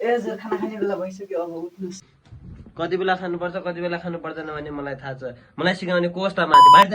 ए हजुर खाना खाने बेला भइसक्यो अब उठ्नुस् कति बेला खानुपर्छ कति बेला खानु पर्दैन भन्ने मलाई थाहा छ मलाई सिकाउने कोस्टा मान्छे बाहिर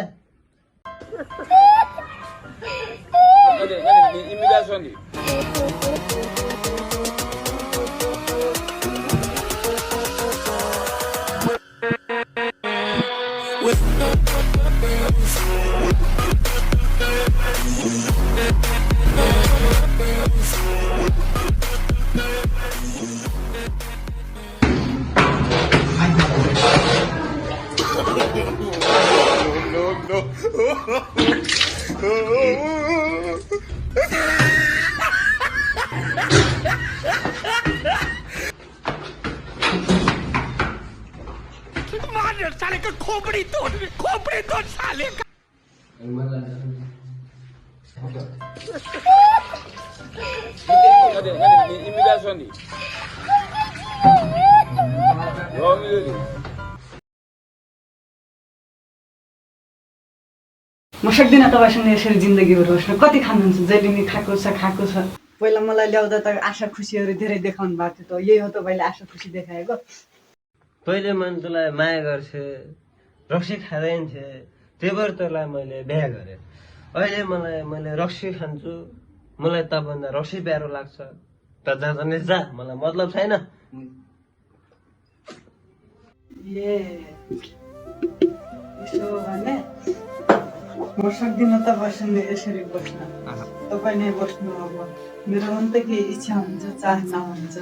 साले का खोपड़ी तोड़ साले का म सक्दिनँ तपाईँसँग यसरी जिन्दगीभर बस्न कति खानुहुन्छ जहिले नि खाएको छ पहिला मलाई ल्याउँदा त आशा खुसीहरू धेरै देखाउनु भएको थियो त यही हो तपाईँले आशा खुसी देखाएको पहिले मैले तँलाई माया गर्थे रक्सी खाँदैन थिएँ त्यही भएर तँलाई मैले बिहा गरेँ अहिले मैले रक्सी खान्छु मलाई तँभन्दा रक्सी प्यारो लाग्छ त जाँदा जा मलाई मतलब छैन यसो भने म सक्दिनँ तपाईँसँग यसरी बस्न तपाईँ नै बस्नु अब मेरो मन त केही इच्छा हुन्छ चाहना हुन्छ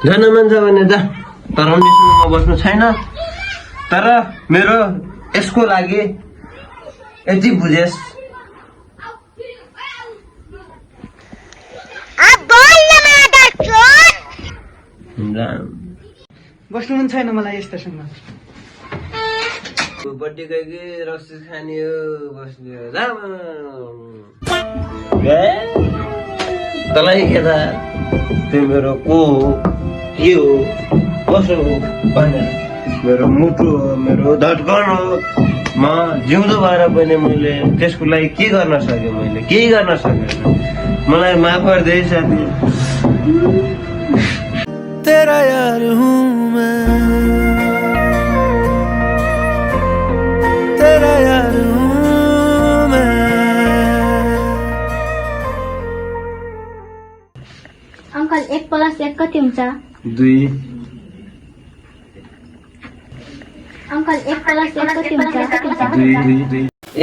जान मन छ भने जा तर उनीसँग बस्नु छैन तर मेरो यसको लागि यति बुझेस् बस्नु मन छैन मलाई यस्तोसँग बर्थडे गयो रक्सी खाने हो बस्ने तँलाई के त त्यो मेरो को हो के हो कसो हो भने मेरो मुटु हो मेरो धड्कन हो म जिउँदो भएर पनि मैले त्यसको लागि के गर्न सकेँ मैले केही गर्न सकेन मलाई माफ गरिदिए साथी तेरा यार हूँ मैं तेरा यार हूँ मैं अंकल 1 + 1 कति हुन्छ 2 अंकल 1 + 1 कति हुन्छ 2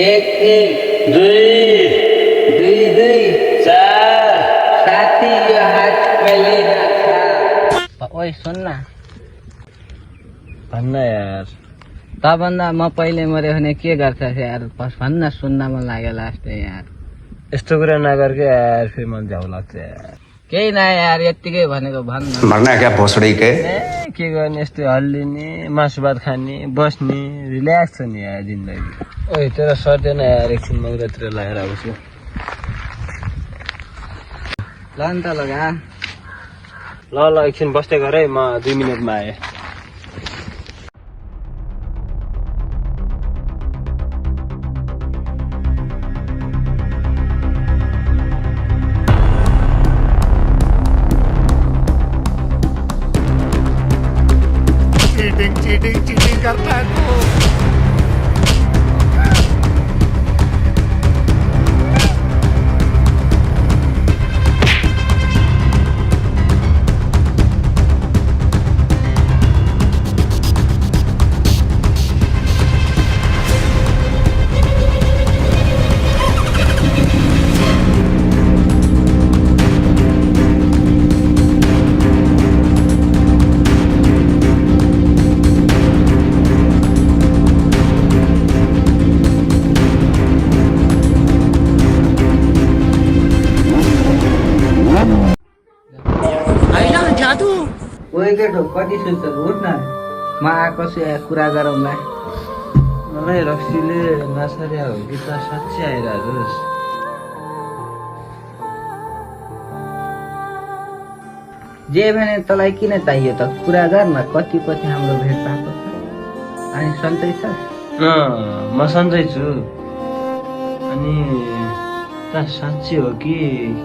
1 2 2 4 साथी यो हात पहिले राख ओइ सुन न भन्न यार तँभन्दा म पहिले मऱ्यो भने के गर्छ यार भन्न सुन्न मन लाग्यो लास्ट यार यस्तो कुरा नगरके यार फेरि मन झ्याउ लाग्छ यार केही न यार यत्तिकै भनेको भन्न मर्ना क्या भोसडी के के गर्ने यस्तो हल्लिने मासु भात खाने बस्ने रिल्याक्स छ नि यार जिन्दगी ओइ तेरो सर्दैन यार एकछिन मौरातिर लगाएर आउँछु ल नि त लगा ल एकछिन बस्दै गर है म 2 मिनटमा आएँ चीटिंग करता है तू केटो कति सुत्छ उठ न म आएको छु यहाँ कुरा गरौँला मलाई रक्सीले नसर्या हो कि त साँच्चै आइरहेछस् जे भने तँलाई किन चाहियो त कुरा गर न कति हाम्रो भेट भएको छ अनि सन्चै छस् म सन्चै छु अनि त साँच्चै हो कि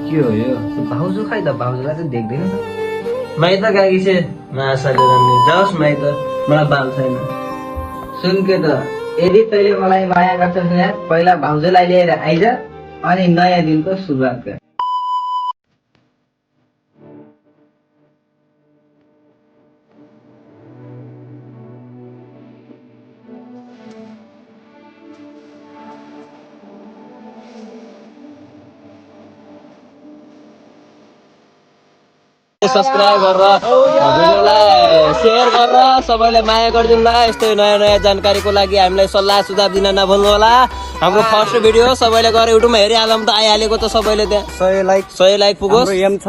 के हो यो भाउजू खै त भाउजूलाई त देख्दैन त माइत गएकी छे नआशा लिएर नि जाओस् माइत मलाई बाल छैन। सुन के त यदि तैँले मलाई माया गर्छस् भने पहिला भाउजूलाई लिएर आइज अनि नयाँ दिनको सुरुवात गर। सब्सक्राइब गरेर भिडियोलाई शेयर गरेर सबैले माया गरिदिनु होला। यस्तै नयाँ नयाँ जानकारीको लागि हामीलाई सल्लाह सुझाव दिन नभुल्नु होला। हाम्रो फर्स्ट भिडियो सबैले गएर युट्युबमा हेरिहालौँ त आइहालेको त सबैले त्यहाँ 100 लाइक पुगोस्। एम छ